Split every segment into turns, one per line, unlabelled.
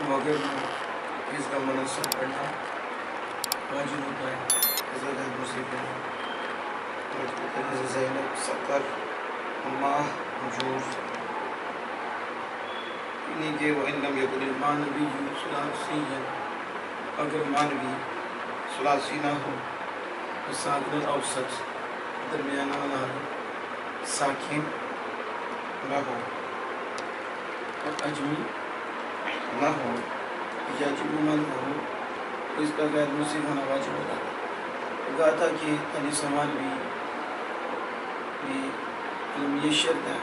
مگر اس کا منصب پڑھنا واجب ہوتا ہے. حضرت مصیب زینب سکر ماہ جور انہیں کہ وہ علم یقل المانوی ثلاثی اگر مانوی ثلاثی نہ ہو تو ساکن الاوسط درمیانہ والا ساکن نہ ہو اور اجمی نہ ہو یا جمعن ہو تو اس کا غیر مصیب ہونا واجب ہوتا ہے. کہا تھا کہ علی سمان بھی یہ شرط ہے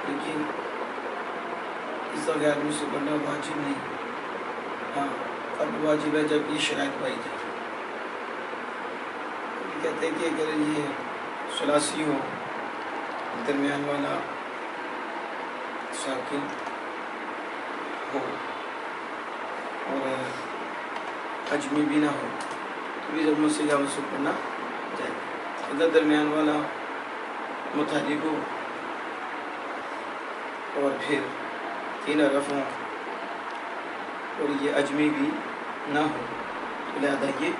لیکن اس کا غیر مصیب ہونا واجب نہیں. ہاں اب واجب ہے جب یہ شرائط پائی جائے. کہتے ہیں کہ اگر یہ ثلاثی ہو درمیان والا ساکن ہو اور اجمی بھی نہ ہو تو بھی جب موسیقہ منصوب کرنا جائے. اگر درمیان والا متحرک ہو اور پھر تین حرف ہوں اور یہ اجمی بھی نہ ہو تو لہذا یہ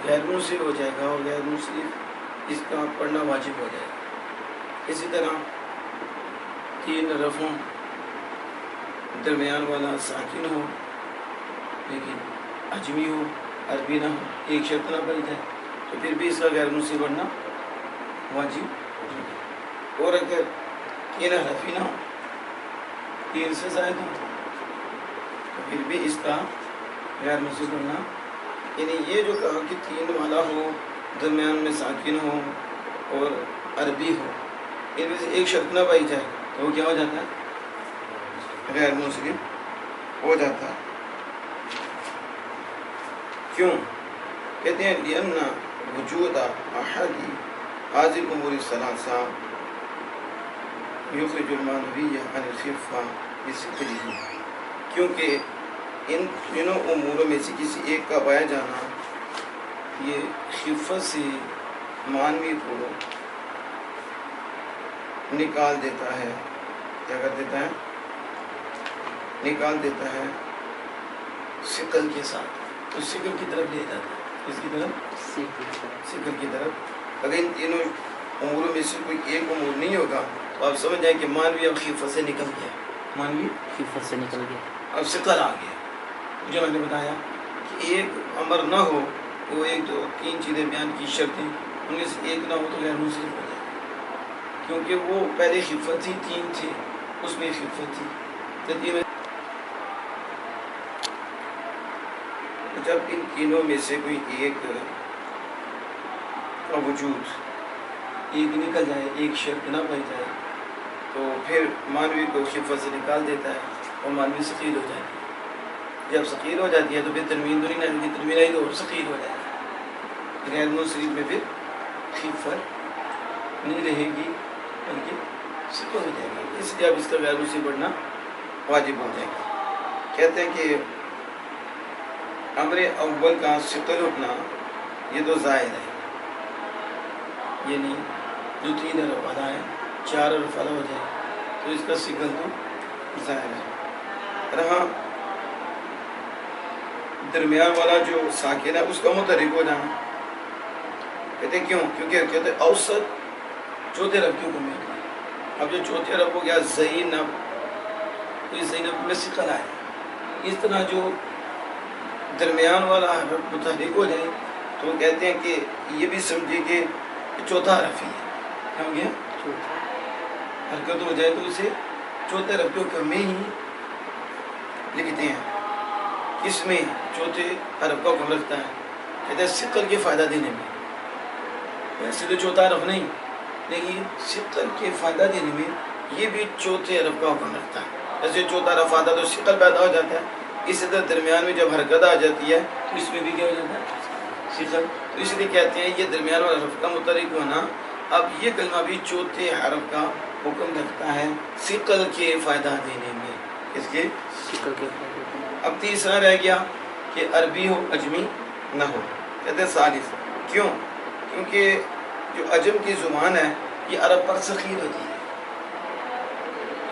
غیر منصرف ہو جائے گا اور غیر منصرف اس کا پڑھنا واجب ہو جائے گا. اسی طرح تین حرف ہوں درمیان والا ساکن ہو لیکن اجمی ہو عربی نہ ہو ایک شرط نہ پڑی جائے تو پھر بھی اس کا غیر منصرف پڑھنا واجب ہو. اور اگر تین حرف ہی نہ ہو تین سے زائد ہو تو پھر بھی اس کا غیر منصرف پڑھنا یعنی یہ جو کہا کہ تین والا ہو درمیان میں ساکن ہو اور عربی ہو ان میں سے ایک شرط نہ پائی جائے تو وہ کیا ہو جاتا ہے غیر منصرف ہو جاتا ہے. کیوں کہتے ہیں لِأَنَّ وجود احد هذه الامور الثلاثه يخرج المعنوی عن الخفة بثقله. کیونکہ ان تینوں اموروں میں سے کسی ایک کا پایا جانا یہ خفت سے معنوی کو نکال دیتا ہے. کیا کر دیتا ہے؟ نکال دیتا ہے ثقل کے ساتھ. تو ثقل کی طرف لے جاتا ہے. اس کی طرف ثقل کی طرف. اگر ان تینوں اموروں میں سے کوئی ایک امور نہیں ہوگا تو آپ سمجھ جائیں کہ معنوی اب خفت سے نکل گیا. معنوی
خفت سے نکل گیا
اب ثقل آ گیا. جو میں نے بتایا کہ ایک امر نہ ہو وہ ایک دو تین چیزیں بیان کی شرطیں ان میں سے ایک نہ ہو تو غیر منصرف ہو جائے کیونکہ وہ پہلے خفت تھی تین تھے اس میں خفت تھی. جب ان تینوں میں سے کوئی ایک کا وجود ایک نکل جائے ایک شرط نہ پائی جائے تو پھر معنوی کو خفت سے نکال دیتا ہے اور معنوی ثقیل ہو جاتی ہے. جب ثقیل ہو جاتی ہے تو پھر تنوین تو نہیں رہے گی. تنوین آئی تو ثقیل ہو جائے گی. غیر منصرف میں پھر خفت نہیں رہے گی بلکہ ثقل ہو جائے گی. اس لیے اب اس کا غیر منصرف پڑھنا واجب ہو جائے گا. کہتے ہیں کہ امر اول کا ثقل اٹھنا یہ تو زائد ہے یعنی جو تین حرف والا ہے چار حرف والا ہو جائے تو اس کا ثقل تو زائد ہے. رہا درمیان والا جو ساکن ہے اس کا متحرک ہو جانا. کہتے ہیں کیوں؟ کیونکہ کہتے ہیں اوسط چوتھے حرف کیوں کمی ہوتی ہے. اب جو چوتھے حرف ہو گیا زینب تو اس زینب میں ثقل آئے. اس طرح جو درمیان والا حرف متحرک ہو جائے تو وہ کہتے ہیں کہ یہ بھی سمجھے کہ چوتھا حرف ہی ہے. کیا ہو گیا؟ حرکت ہو جائے تو اسے چوتھے حرف کیوں کمی ہی لکھتے ہیں. اس میں چوتھے حرف کا حکم رکھتا ہے. کہتے ہیں ثقل کے فائدہ دینے میں. ویسے تو چوتھا حرف نہیں لیکن ثقل کے فائدہ دینے میں یہ بھی چوتھے حرف کا حکم رکھتا ہے. جیسے چوتھا حرف آتا تو ثقل پیدا ہو جاتا ہے. اسی طرح درمیان میں جب حرکت آ جاتی ہے تو اس میں بھی کیا ہو جاتا ہے ثقل. تو اس لیے کہتے ہیں یہ درمیان والا حرف کا متحرک ہونا اب یہ کلمہ بھی چوتھے حرف کا حکم رکھتا ہے ثقل کے فائدہ دینے میں. اس کے
ثقل کے
اب تیسرا رہ گیا کہ عربی ہو اجمی نہ ہو. کہتے ہیں ثالث. کیوں؟ کیونکہ جو عجم کی زبان ہے یہ عرب پر ثقیل ہوتی ہے.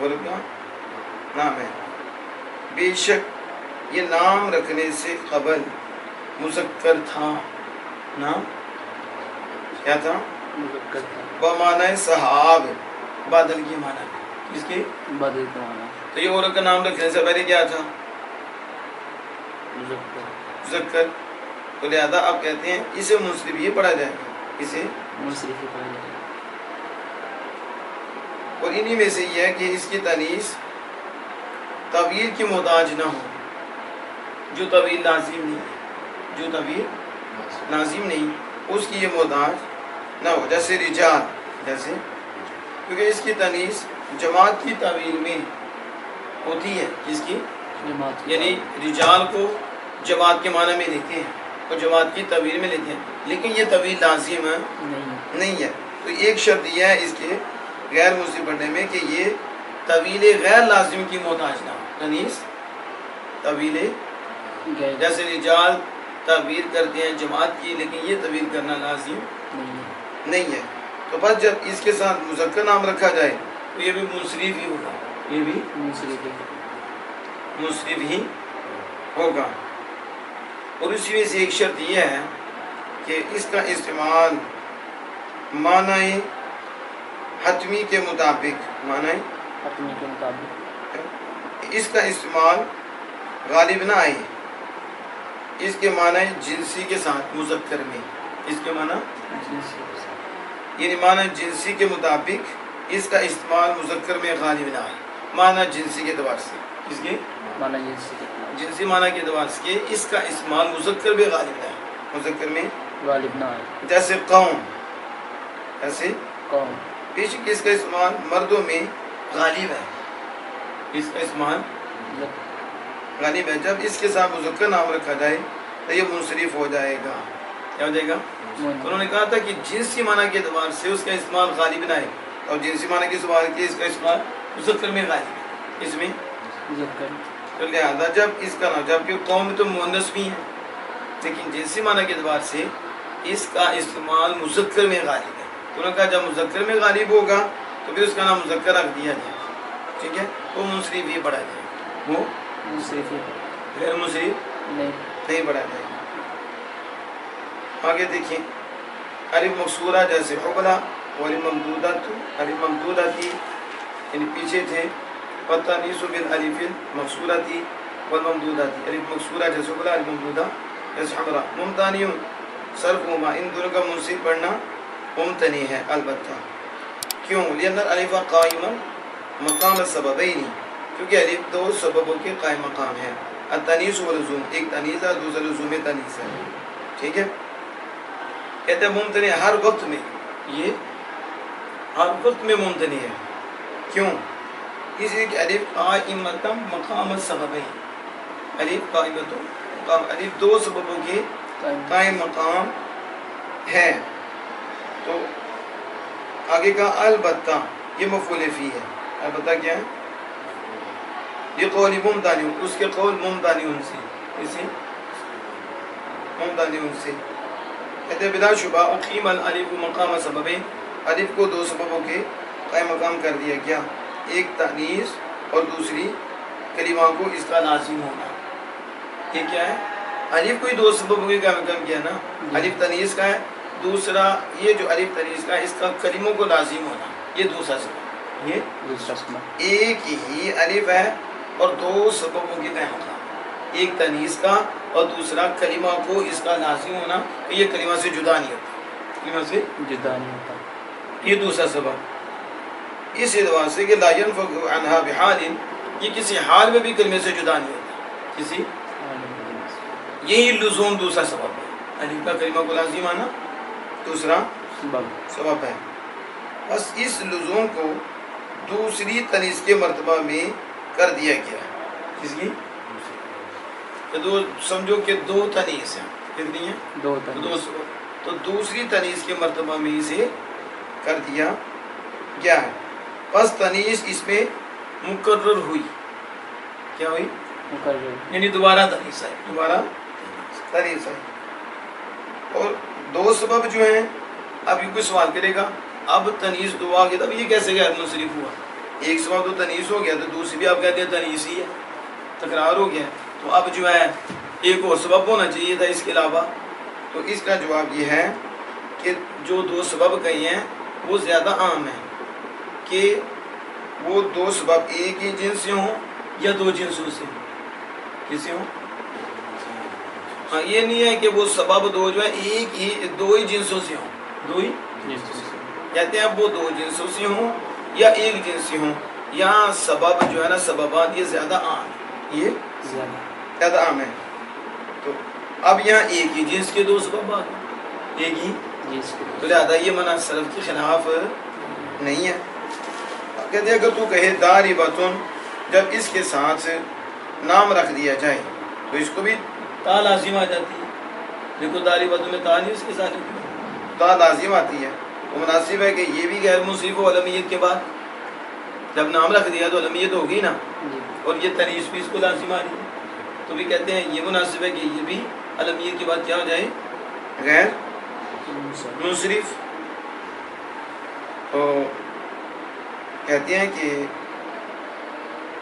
غلب کا نام ہے. بے شک یہ نام رکھنے سے قبل مذکر تھا. نام کیا تھا؟
مذکر تھا.
بمعنی صحاب، بادل کی معنی. اس کی
بادل کا معنی
تو یہ عورت کا نام رکھنے سے پہلے کیا تھا؟
مذکر.
مذکر. تو لہذا آپ کہتے ہیں اسے منصرف ہی پڑھا جائے گا. اسے
منصرف ہی پڑھا جائے گا.
اور انہی میں سے یہ ہے کہ اس کی تانیث طویل کی محتاج نہ ہو، جو طویل لازم نہیں، جو طویل لازم نہیں اس کی یہ محتاج نہ ہو. جیسے رجال، جیسے کیونکہ اس کی تانیث جماعت کی طویل میں ہوتی ہے. اس کی
جماعت کی
یعنی رجال کو جماعت کے معنی میں لیتے ہیں اور جماعت کی طویل میں لیتے ہیں، لیکن یہ طویل لازم نہیں ہے. تو ایک شرط یہ ہے اس کے غیر منصرف پڑھنے میں کہ یہ طویل غیر لازم کی محتاج نہ ہو. تانیث طویل
غیر
جیسے رجال تعبیر کرتے ہیں جماعت کی، لیکن یہ طویل کرنا لازم نہیں ہے. تو بس جب اس کے ساتھ مذکر نام رکھا جائے تو یہ بھی منصرف ہی ہوگا. یہ بھی
منصرف ہی.
منصرف ہی ہوگا. اور اسی میں سے ایک شرط یہ ہے کہ اس کا استعمال معنی حتمی کے مطابق، معنی
اپنے کے مطابق
اس کا استعمال غالب نہ آئے. اس کے معنی جنسی کے ساتھ مذکر میں، اس کے معنی
جنسی.
یعنی معنی جنسی کے مطابق اس کا استعمال مذکر میں غالب نہ آئے. معنی جنسی کے اعتبار سے، اس کے
معنی جنسی کے اعتبار
جنسی معنی کے اعتبار سے اس کا استعمال مذکر میں غالب نہ آئے. مذکر میں
غالب نہ آئے.
جیسے قوم، ایسے
قوم.
بے شک اس کا استعمال مردوں میں غالب ہے. اس کا استعمال غالب ہے. جب اس کے ساتھ مذکر نام رکھا جائے تو یہ منصرف ہو جائے گا. کیا ہو جائے گا؟ انہوں نے کہا تھا کہ جنسی معنی کے اعتبار سے اس کا استعمال غالب نہ ہے، اور جنسی معنی کے اعتبار سے اس کا استعمال مذکر میں غالب ہے. اس میں
مذکر.
تو لہٰذا جب اس کا نام، جبکہ قوم تو مؤنث بھی ہے، لیکن جنسی معنی کے اعتبار سے اس کا استعمال مذکر میں غالب ہے. تو انہوں نے کہا جب مذکر میں غالب ہوگا تو پھر اس کا نام مذکر رکھ دیا جائے. ٹھیک ہے، وہ منصرف ہی پڑھا جائے. وہ
منصرف ہی
غیر منصرف نہیں پڑھا جائے. آگے دیکھیں، الف مقصورہ جیسے حبلہ، والف ممدودہ، الف ممدودہ تھی یعنی پیچھے تھے، والتانیث بالالف المقصورہ تھی والممدودہ تھی. الف مقصورہ جیسے حبلہ، الف ممدودہ جیسے حمرہ. ممتنع صرفہما، ان دونوں کا منصرف پڑھنا ممتنع ہے البتہ. کیوں؟ لأن الالف قائما مقام السببین، کیونکہ الف دو سببوں کے قائم مقام ہے. التانیث واللزوم، ایک تانیث ہے دوسرا لزوم تانیث ہے. ٹھیک ہے، کہتے ہیں ممتنع ہر وقت میں، یہ ہر وقت میں ممتنع ہے. کیوں؟ اس لیے کہ الف قائمۃ مقام السببین، الف قائمۃ، الف دو سببوں کے قائم مقام ہے. تو آگے کا البتہ، یہ مفعول فی ہے. البتہ کیا ہے؟ یہ قول ممتنع، اس کے قول ممتنع سے، اسے ممتنع سے کہتے ہیں بلا شبہ اقیم الالف مقام سببین، الف کو دو سببوں کے قائم مقام کر دیا گیا، ایک تانیث اور دوسری کلمہ کو اس کا لازم ہونا. یہ کیا ہے؟ الف کو ہی دو سببوں کے قائم مقام کیا نا. الف تانیث کا ہے، دوسرا یہ جو الف تانیث کا ہے اس کا کلموں کو لازم ہونا، یہ دوسرا سبب. یہ
دوسرا سبب.
ایک ہی الف ہے اور دو سببوں کے قائم مقام، ایک تانیث کا اور دوسرا کلمہ کو اس کا لازم ہونا کہ یہ کلمہ سے جدا نہیں ہوتا، کلمہ سے
جدا نہیں ہوتا.
یہ دوسرا سبب. اس اعتبار سے کہ لا ينفك عنها بحال، یہ کسی حال میں بھی کلمے سے جدا نہیں ہوتا. کسی یہی لزوم دوسرا سبب ہے. الف کا کلمہ کو لازم آنا دوسرا سبب ہے. بس اس لزوم کو دوسری تانیث کے مرتبہ میں کر دیا گیا. کس کی؟ سمجھو کہ دو تانیث ہیں، کتنی ہیں؟
دو تانیث.
تو دوسری تانیث کے مرتبہ میں اسے کر دیا گیا ہے. بس تانیث اس میں مقرر ہوئی. کیا ہوئی؟
مقرر.
یعنی دوبارہ تانیث ہے، دوبارہ تانیث ہے. اور دو سبب جو ہیں، اب یہ کوئی سوال کرے گا اب تانیث دو آ گئی تب یہ کیسے غیر منصرف ہوا؟ ایک سبب تو تنیس ہو گیا تو دوسری بھی آپ کہتے ہیں تنیس ہی ہے، تکرار ہو گیا. تو اب جو ہے ایک اور سبب ہونا چاہیے تھا اس کے علاوہ. تو اس کا جواب یہ ہے کہ جو دو سبب کہے ہیں وہ زیادہ عام ہیں کہ وہ دو سبب ایک ہی جنس سے ہوں یا دو جنسوں سے کسی ہوں. ہاں یہ نہیں ہے کہ وہ سبب دو جو ہے ایک ہی دو ہی جنسوں سے ہوں، دو ہی کہتے ہیں وہ دو جنسوں سے ہوں یا ایک جنس سے ہوں. یہاں سبب جو ہے نا سببات یہ زیادہ عام ہے، یہ زیادہ عام ہے. تو اب یہاں ایک ہی جنس کے دو سببات ایک ہی تو لہٰذا یہ منع صرف کے خلاف نہیں ہے. کہتے ہیں اگر تو کہے داربتن، جب اس کے ساتھ نام رکھ دیا جائے تو اس کو بھی تا لازم آ جاتی ہے. دیکھو داربتن میں تا نہیں اس کے ساتھ تا لازم آتی ہے. تو مناسب ہے کہ یہ بھی غیر منصرف ہو علمیت کے بعد. جب نام رکھ دیا تو علمیت ہوگی نا، اور یہ تنیس بھی اس کو لازم آ رہی ہے. تو بھی کہتے ہیں یہ مناسب ہے کہ یہ بھی علمیت کے بعد کیا ہو جائے غیر منصرف. تو کہتے ہیں کہ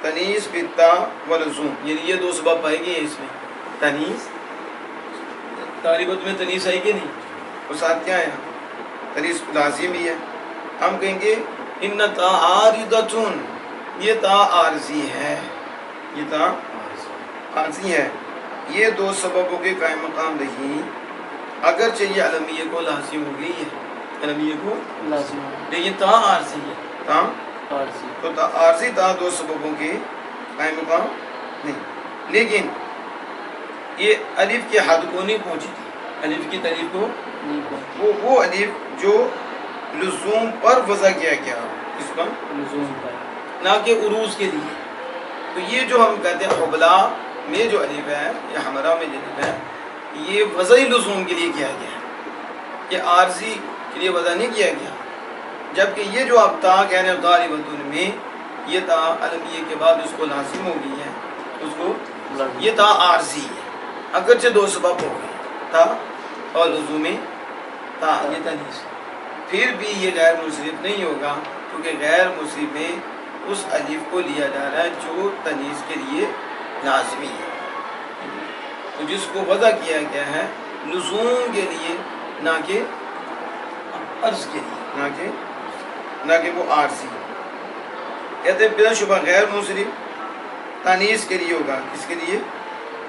تنیس بالتا ولزوم، یعنی یہ دو سبب پائے گی اس میں. تنیس داربت میں تنیس آئی کہ نہیں، اور ساتھ کیا ہے تنیس لازم ہی ہے. ہم کہیں گے ان تا عارضتن، یہ تا عارضی ہے، یہ تا عارضی ہے. یہ دو سببوں کے قائم مقام نہیں، اگرچہ یہ علمیہ کو لازم ہو گئی ہے، علمیہ کو
لازم
لیکن تا عارضی ہے. تا
عارضی
تو تا عارضی تا دو سببوں کے قائم مقام نہیں. لیکن یہ الف کے حد کو نہیں پہنچی تھی، الف کی تعریف کو
نہیں پہنچی،
وہ الف جو لزوم پر وضع کیا گیا اس پر
لزوم پر
نہ کہ عروض کے لیے. تو یہ جو ہم کہتے ہیں حبلا میں جو الف ہے یا حمرہ میں جو الف ہے یہ وضعی لزوم کے لیے کیا گیا ہے، یہ عارضی کے لیے وضع نہیں کیا گیا. جبکہ یہ جو آپ تا کہہ رہے ہیں داربتن میں یہ تا علمیہ کے بعد اس کو لازم ہو گئی ہے، اس کو یہ تا عارضی ہے اگرچہ دو سبب ہو گئے تا اور لزوم تا یہ تنیس، پھر بھی یہ غیر منصرف نہیں ہوگا کیونکہ غیر منصرف میں اس الف کو لیا جا رہا ہے جو تنیس کے لیے لازمی ہے. تو جس کو وضع کیا گیا ہے لزوم کے لیے نہ کہ عرض کے لیے، نہ کہ وہ عارضی. کہتے ہیں بلا شبہ غیر منصرف تانیث کے لیے ہوگا، کس کے لیے؟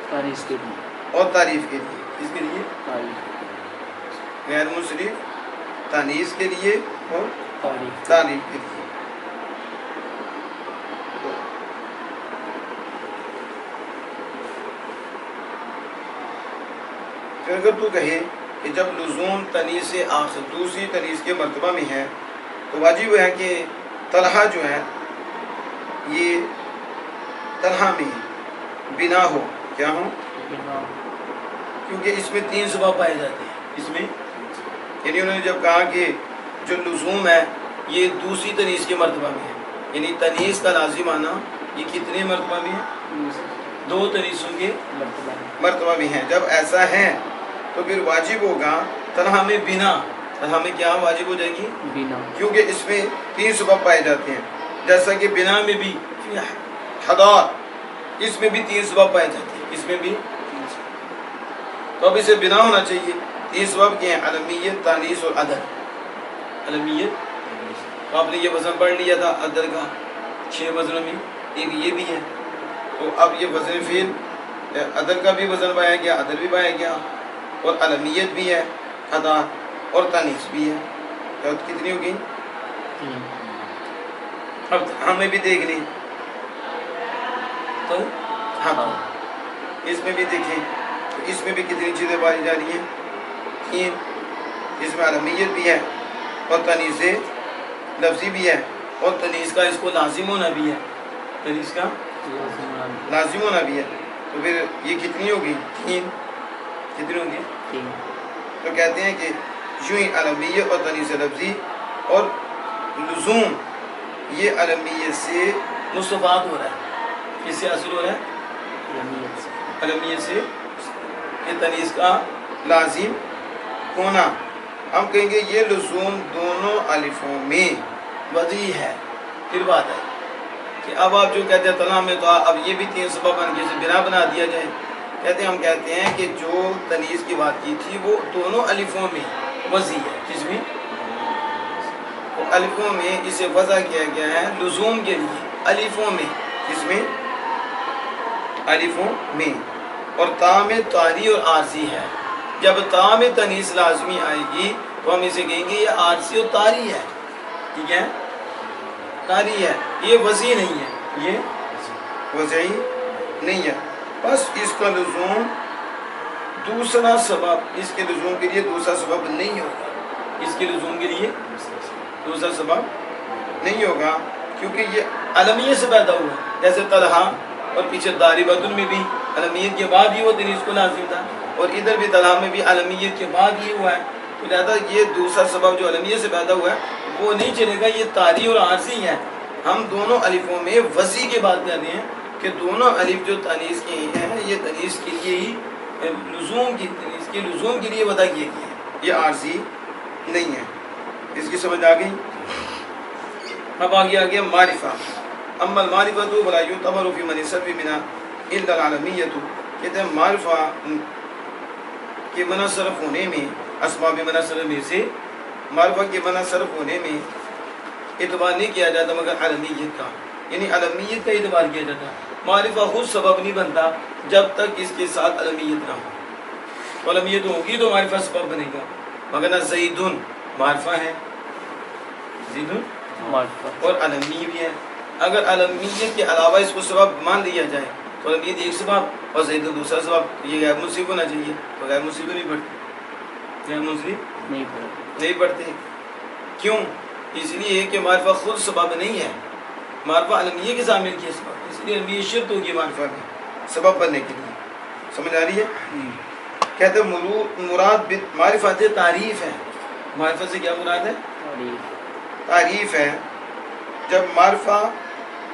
تانیث کے لیے
اور تعریف کے لیے. کس کے لیے؟
تعریف،
غیر منصرف تانیث کے لیے اور تعریف کے لیے. پھر اگر تو کہے کہ جب لزوم تنیث آخر دوسری تنیث کے مرتبہ میں ہے تو واجب ہے کہ طلحہ جو ہے یہ طلحہ میں بنا ہو، کیا ہو؟ کیونکہ اس میں تین سبب پائے جاتے ہیں. اس میں یعنی انہوں نے جب کہا کہ جو لزوم ہے یہ دوسری تنیث کے مرتبہ میں ہے، یعنی تنیث کا لازم آنا یہ کتنے مرتبہ میں ہے؟ دو تنیثوں کے مرتبہ میں ہے. جب ایسا ہے تو پھر واجب ہوگا طلحہ میں بنا. طلحہ میں کیا واجب ہو جائے گی؟ بنا، کیونکہ اس میں تین سبب پائے جاتے ہیں. جیسا کہ بنا میں بھی حضار، اس میں بھی تین سبب پائے جاتے ہیں، اس میں بھی. تو اب اسے بنا ہونا چاہیے. تین سبب کیا ہیں؟ علمیت، تانیث اور عدد. علمیت تو آپ نے یہ وزن پڑھ لیا تھا عدد کا 6 وزنوں میں ایک یہ بھی ہے. تو اب یہ وزن فعل عدد کا بھی وزن پایا گیا، عدد بھی پایا گیا، اور علمیت بھی ہے، ادا اور تانیث بھی ہے. تو کتنی ہوگی؟ اب ہمیں بھی دیکھ لیں تو ہاں اس میں بھی دیکھیں تو اس میں بھی کتنی چیزیں پائی جا رہی ہیں؟ 3. اس میں علمیت بھی ہے اور تانیث لفظی بھی ہے اور تانیث کا اس کو لازم ہونا بھی ہے، تانیث کا لازم ہونا بھی ہے. تو پھر یہ کتنی ہوگی؟ 3. کتنی ہوگی؟ 3. تو کہتے ہیں کہ یوں ہی علمیت اور تانیث لفظی اور لزوم یہ علمیت سے مستفاد ہو رہا ہے. کس سے حاصل ہو رہا ہے؟ علمیت سے. یہ تانیث کا لازم ہونا. ہم کہیں گے یہ لزوم دونوں الفوں میں وضعی ہے. پھر بات ہے کہ اب آپ جو کہتے ہیں طلاق میں تو اب یہ بھی 3 سبب بن کے اسے بنا بنا دیا جائے. کہتے ہیں ہم کہتے ہیں کہ جو تنیز کی بات کی تھی وہ دونوں الفوں میں وضعی ہے. کس میں؟ الفوں میں اسے وضع کیا گیا ہے لزوم کے لیے. الفوں میں کس میں؟ الفوں میں. اور تا میں طاری اور عارضی ہے. جب تا میں تنیز لازمی آئے گی تو ہم اسے کہیں گے یہ عارضی اور طاری ہے. ٹھیک ہے؟ طاری ہے. یہ وضعی نہیں ہے. یہ وضعی نہیں ہے. بس اس کا لزوم دوسرا سبب اس کے لزوم کے لیے دوسرا سبب نہیں ہوگا. اس کے لزوم کے لیے دوسرا سبب نہیں ہوگا کیونکہ یہ علمیت سے پیدا ہوا. جیسے طلحہ اور پیچھے داربۃ میں بھی علمیت کے بعد ہی وہ تنیز کو لازم تھا اور ادھر بھی طلحہ میں بھی علمیت کے بعد ہی ہوا ہے. تو لہٰذا یہ دوسرا سبب جو علمیت سے پیدا ہوا ہے وہ نہیں چلے گا. یہ طاری اور عارضی ہے. ہم دونوں الفوں میں وضعی کی بات کر رہے ہیں کہ دونوں الف جو تنیز کے ہیں یہ تنیز کے لیے ہی لزوم کی تنیز کے لزوم کے لیے وضع کیے گئے ہیں. یہ عارضی نہیں ہے. اس کی سمجھ آ گئی؟ اب آگے معرفہ. اما المعرفۃ فلا یعتبر فی من صرف من الا العالمیۃ. کہتے ہیں معرفہ کے منصرف ہونے میں اسباب منصرف میں سے معرفہ کے منصرف ہونے میں اعتبار نہیں کیا جاتا مگر علمیت کا. یعنی علمیت کا اعتبار کیا جاتا. معرفہ خود سبب نہیں بنتا جب تک اس کے ساتھ علمیت نہ ہو. علمیت ہوگی تو معرفہ سبب بنے گا. مگر زید معرفہ ہے, زید
معرفہ
اور علمی بھی ہے. اگر علمیت کے علاوہ اس کو سبب مان لیا جائے تو علمیت ایک سبب اور زید دوسرا سبب. یہ غیر منصرف ہونا چاہیے. تو غیر منصرف نہیں پڑھتے, غیر منصرف نہیں پڑھتے. کیوں؟ اس لیے کہ معرفہ خود سبب نہیں ہے. معرفہ علمیہ کے شامل کیا سبب, اس لیے علمیہ شرط ہوگی معرفہ میں سبب بننے کے لیے. سمجھ آ رہی ہے؟ کہتے ہیں مراد معرفت تعریف ہے. معرفہ سے کیا مراد ہے؟ تعریف ہے. جب معرفہ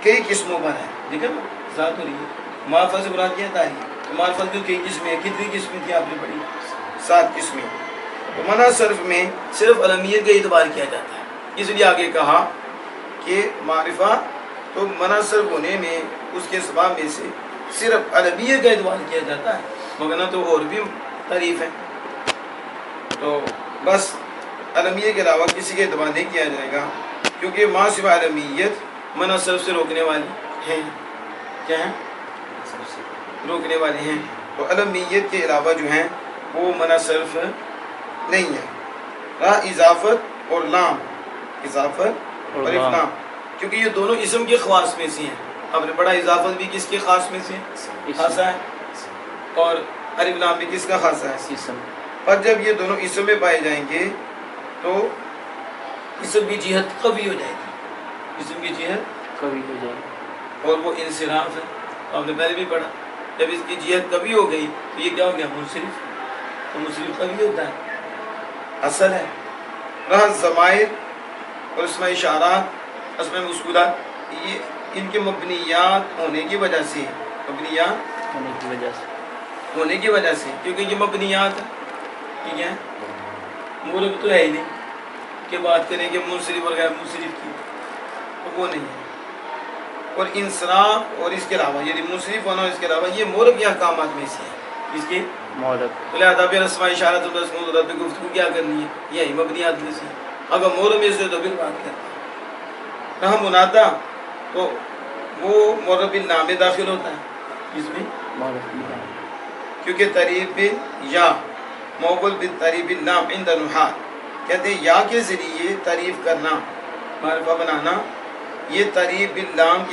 کئی قسموں پر ہے, دیکھیں نا ذات ہو رہی ہے. معرفہ سے مراد کیا ہے؟ تعریف. تو معرفہ کی کئی قسمیں ہیں. کتنی قسمیں تھی آپ نے پڑھی؟ 7 قسمیں. تو منع صرف میں صرف علمیت کا اعتبار کیا جاتا ہے. اس لیے آگے کہا کہ معرفہ تو منع صرف ہونے میں اس کے سبب میں سے صرف علمیت کا اعتبار کیا جاتا ہے مگر نہ تو اور بھی تعریف ہے. تو بس علمیت کے علاوہ کسی کے اعتبار نہیں کیا جائے گا کیونکہ ما سوا علمیت منع صرف سے روکنے والی ہیں. کیا ہیں؟ روکنے والے ہیں. تو علمیت کے علاوہ جو ہیں وہ منع صرف نہیں ہے. رہا اضافت اور لام, اضافت اور لام, کیونکہ یہ دونوں اسم کے خواص میں سے ہیں. آپ نے پڑھا اضافت بھی کس کے خاص میں سے خاصہ ہے اور الف لام بھی کس کا خاصہ ہے؟
اسم.
پر جب یہ دونوں اسم میں پائے جائیں گے تو اسم کی جہت قوی ہو جائے گی. اسم کی جہت
قوی ہو جائے گی
اور وہ انصراف ہے. آپ نے پہلے بھی پڑھا جب اس کی جہت قوی ہو گئی تو یہ کیا ہو گیا؟ منصرف. تو منصرف قوی ہوتا ہے, اصل ہے. رہا ضمائر اور اسماء اشارات, اسماء موصولات, یہ ان کے مبنیات ہونے کی وجہ سے, مبنیات ہونے کی وجہ سے کیونکہ یہ مبنیات ہے. ٹھیک ہے, مورب تو ہے ہی نہیں کہ بات کریں کہ منصرف اور غیر منصرف کی, تو وہ نہیں ہے. اور انصراف اور اس کے علاوہ یعنی منصرف ہونا اور اس کے علاوہ یہ مورب کے احکامات میں سے ہے. اس کے
مورب
تو لہٰذا پھر اسماء اشارات اور اسماء موصولات پہ گفتگو کیا کرنی ہے؟ یہی مبنیات میں سے. اگر مورب میں سے تو پھر بات کرتے ہیں. رہا منادا تو وہ مورب النام میں داخل ہوتا ہے. اس میں کیونکہ تعریف یا موصول بالتعریف النام عند النحاة, کہتے ہیں یا کے ذریعے تعریف کرنا, معرفہ بنانا, یہ تعریف باللام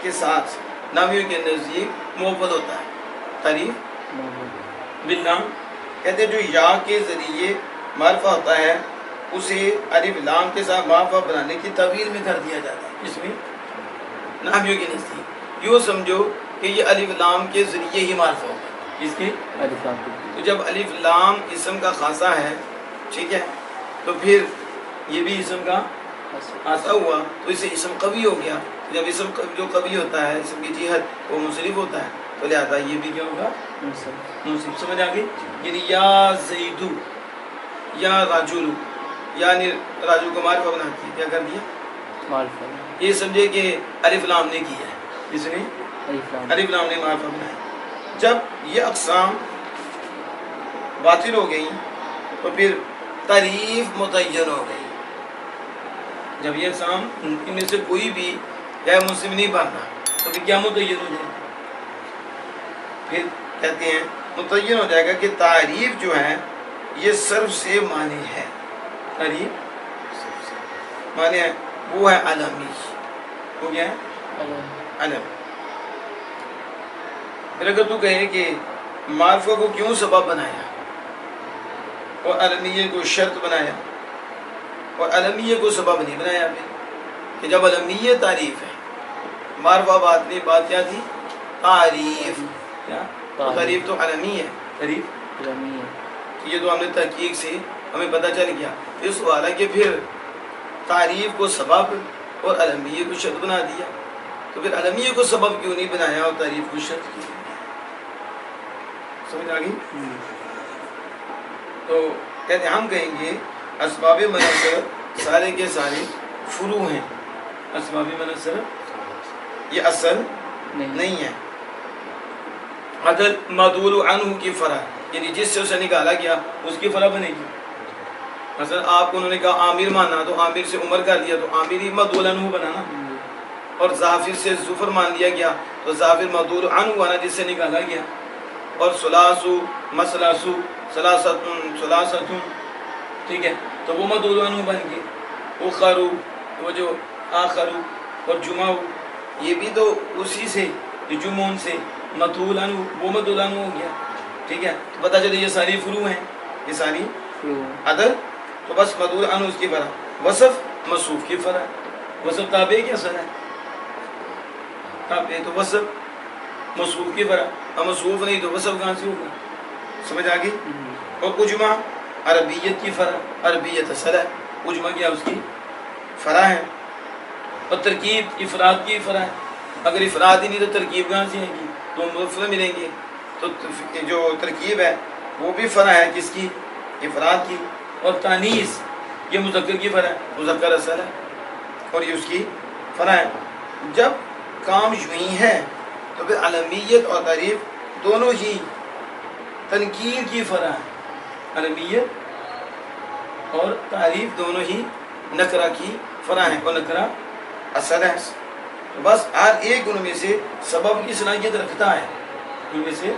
کے ساتھ نامیوں کے نزدیک موصول ہوتا ہے. تعریف باللام کہتے ہیں جو یا کے ذریعے معرفہ ہوتا ہے اسے الف لام کے ساتھ معرفہ بنانے کی تعویل میں کر دیا جاتا ہے. اس میں نامیوں کے نزدیک یوں سمجھو کہ یہ الف لام کے ذریعے ہی معرفہ ہوگا. اس کے تو جب الف لام اسم کا خاصہ ہے, ٹھیک ہے, تو پھر یہ بھی اسم کا خاصہ ہوا تو اسے اسم قوی ہو گیا. جب اسم جو قوی ہوتا ہے اسم کی جہت وہ منصرف ہوتا ہے تو لہذا یہ بھی کیا ہوگا؟ منصرف. سمجھ آ گئی؟ یعنی یا زیدو یا راجولو, یعنی راجو کو معرفہ بناتی ہے, کیا کر دیا؟
معرفت
یہ سمجھے کہ الف لام نے کی ہے، اس نے
الف
الف لام نے معرفت بنایا۔ جب یہ اقسام باطل ہو گئی تو پھر تعریف متعین ہو گئی۔ جب یہ اقسام ان میں سے کوئی بھی غیر مسلم نہیں بننا تو پھر کیا متعین ہو جائے گا؟ پھر کہتے ہیں متعین ہو جائے گا کہ تعریف جو ہے یہ صرف سے معنی ہے، تعریف معنی ہے وہ ہے علمی، وہ کیا ہے؟ علم۔ پھر اگر تو کہے کہ معرفہ کو کیوں سبب بنایا اور علمیہ کو شرط بنایا اور علمیہ کو سبب نہیں بنایا، پھر کہ جب علمیہ تعریف ہے، معرفہ بات کیا تھی؟ تعریف۔ کیا تعریف تو علمی ہے، تعریف
علمی ہے۔
یہ تو ہم نے تحقیق سے ہمیں پتہ چل گیا۔ یہ سوال ہے کہ پھر تعریف کو سبب اور علمیہ کو شرط بنا دیا، تو پھر علمیہ کو سبب کیوں نہیں بنایا اور تعریف کو شرط کیوں بنایا؟ سمجھ آ گئی؟ تو کہتے ہیں ہم کہیں گے اسباب منصر سارے کے سارے فروع ہیں، اسباب منصر یہ اصل نہیں ہے۔ عدل مدول عنہ کی فرع، یعنی جس سے اسے نکالا گیا اس کی فرع بنے گی۔ مثلا آپ کو انہوں نے کہا عامر مانا تو عامر سے عمر کر دیا تو عامر ہی مدول عنہ بنا نا، اور ظافر سے ظفر مان لیا گیا تو ظافر مدول عنہ بنا جس سے نکالا گیا۔ اور ثلاثو مسلاسو ثلاثتن، ٹھیک ہے، تو وہ مدول عنہ بن گئے۔ اخرو وہ جو آخرو اور جمعہ یہ بھی تو اسی سے جمعون سے مدول عنہ وہ مدول عنہ ہو گیا، ٹھیک ہے۔ تو پتہ چلے یہ ساری فروع ہیں، یہ ساری عدل، تو بس مدول عنہ اس کی فرع، وصف موصوف کی فرع، وصف تابع کی اصل ہے، تابع تو وصف موصوف کی فرع، اور موصوف نہیں تو وصف کہاں سے ہوگا؟ سمجھ آ گئی؟ اور اجماع عربیت کی فرع، عربیت اصل ہے، اجماع کیا اس کی فرع ہے۔ اور ترکیب افراد کی فرع ہے، اگر افراد ہی نہیں تو ترکیب کہاں سے آئے گی؟ دو مفرد ملیں گے، تو جو ترکیب ہے وہ بھی فرع ہے کس کی؟ افراد کی۔ اور تانیث یہ مذکر کی فرع ہے، مذکر اصل ہے اور یہ اس کی فرع ہے۔ جب کام یوں ہی ہے تو پھر علمیت اور تعریف دونوں ہی تنکیر کی فرع ہے، علمیت اور تعریف دونوں ہی نکرہ کی فرع ہے اور نکرہ اصل ہے۔ تو بس ہر ایک ان میں سے سبب کی صلاحیت رکھتا ہے، ان میں سے،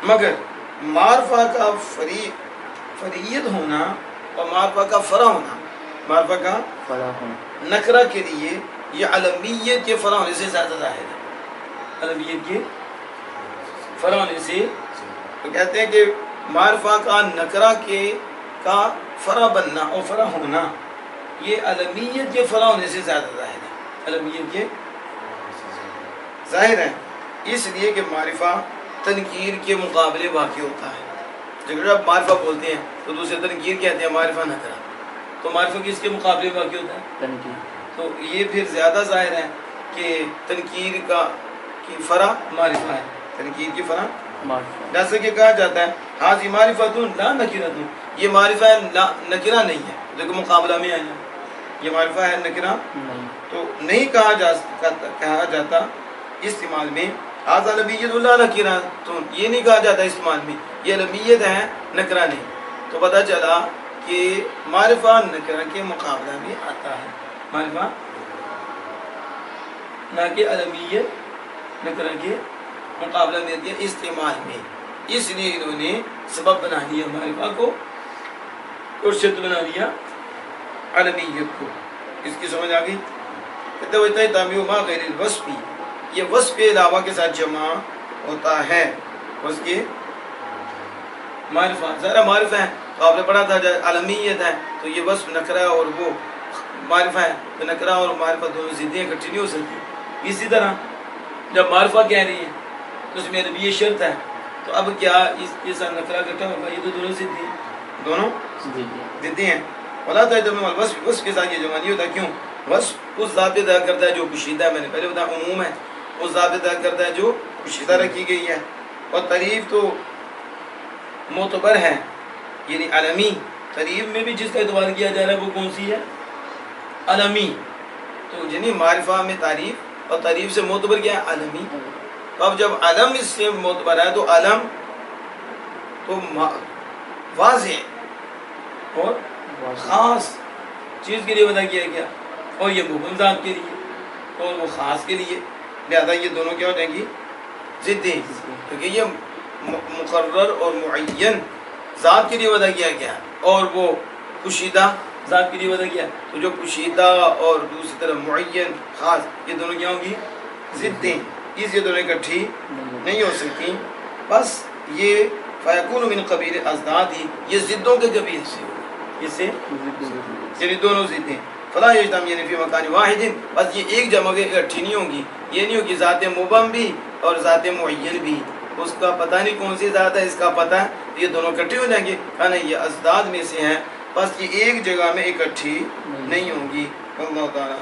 مگر معرفہ کا فریت ہونا اور معرفہ کا فرع ہونا، معرفہ کا
فرع ہونا
نکرہ کے لیے یہ علمیت کے فرع ہونے سے زیادہ ظاہر ہے، علمیت کے فرع ہونے سے۔ تو کہتے ہیں کہ معرفہ کا نکرہ کا فرع بننا اور فرع ہونا یہ علمیت کے فرع ہونے سے زیادہ ظاہر ہے، علمیت کے ظاہر ہے، اس لیے کہ معرفہ تنکیر کے مقابلے واقع ہوتا ہے۔ جب آپ معرفہ بولتے ہیں تو دوسرے تنکیر کہتے ہیں معرفہ نکرہ، تو معرفہ کس کے مقابلے واقع ہوتا ہے؟
تنکیر۔
تو یہ پھر زیادہ ظاہر ہے کہ تنکیر کی فرع معرفہ ہے، تنکیر کی فرع
معرفہ،
جیسا کہ کہا جاتا ہے حاضی معرفۃ لا نکرۃ، یہ معرفہ ہے نکرہ نہیں ہے، دیکھو مقابلہ میں آیا یہ معرفہ ہے نکرہ
نہیں،
تو نہیں کہا جاتا استعمال میں حاضی نبیۃ لا نکرۃ، یہ نہیں کہا جاتا استعمال میں یہ نبیت ہے نکرہ نہیں۔ تو پتہ چلا کہ معرفہ نکرہ کے مقابلہ میں آتا ہے، معرفہ نہ کہ علمیت نکرہ کے مقابلہ میں آتی ہے استعمال میں، اس لیے انہوں نے سبب بنا دیا معرفہ کو اور شرط بنا دیا علمیت کو۔ اس کی سمجھ آ گئی؟ کہتے ہوتا ہے تعمیل ما غیر الوصفی، یہ وصف کے علاوہ کے ساتھ جمع ہوتا ہے، وصف کے معرفہ ذرا معرفہ ہے تو آپ نے پڑھا تھا علمیت ہے تو یہ وصف نکرہ اور وہ معرفہ ہے، تو نکرہ اور معرفہ دونوں ضدیں اکٹھی نہیں ہو سکتی۔ اسی طرح جب معرفہ کہہ رہی ہے تو اس میں علمیت شرط ہے، تو اب کیا اس کے ساتھ نکرہ اکٹھا ہوگا؟ یہ تو دونوں ضدیں ہیں، دونوں ضدیں ہیں۔ ولا تجتمع الوصف، وصف کے ساتھ یہ جمع نہیں ہوتا، کیوں؟ وصف اس ذات پہ دل کرتا ہے جو پوشیدہ ہے، میں نے پہلے بتایا عموم ہے، اس ذات پہ دل کرتا ہے جو پوشیدہ رکھی گئی ہے، اور تعریف تو معتبر ہے، یعنی علمی تعریف میں بھی جس کا اعتبار کیا جا رہا ہے وہ کون سی ہے؟ علمی، تو یعنی معرفہ میں تعریف اور تعریف سے معتبر کیا ہے علمی. تو اب جب علم اس سے معتبر ہے تو علم تو واضح ہے اور خاص چیز کے لیے وضع کیا گیا، اور یہ مبہم ذات کے لیے اور وہ خاص کے لیے، لہذا یہ دونوں کیا ہو جائیں گی ضدیں، کیونکہ یہ مقرر اور معین ذات کے لیے وضع کیا گیا اور وہ پوشیدہ ذات کے لیے وضع کیا. تو جو پوشیدہ اور دوسری طرف معین خاص، یہ دونوں کیا ہوں گی ضدیں، اس یہ دونوں اکٹھی نہیں ہو سکتی. بس یہ فیکون من قبیل ازداد ہی یہ ضدوں کے قبیل سے ہوگی، اس سے یعنی دونوں ضدیں فلا یجتمعان فی مکان واحد، بس یہ ایک جمع کے اکٹھی نہیں ہوں گی. یہ نہیں ہوگی ذات مبہم بھی اور ذات معین بھی، اس کا پتہ نہیں کون سی ذات ہے، اس کا پتہ ہے، یہ دونوں اکٹھے ہو جائیں گے. کہا نہیں یہ ازداد میں سے ہیں، بس یہ ایک جگہ میں اکٹھی نہیں ہوں گی. اللہ تعالیٰ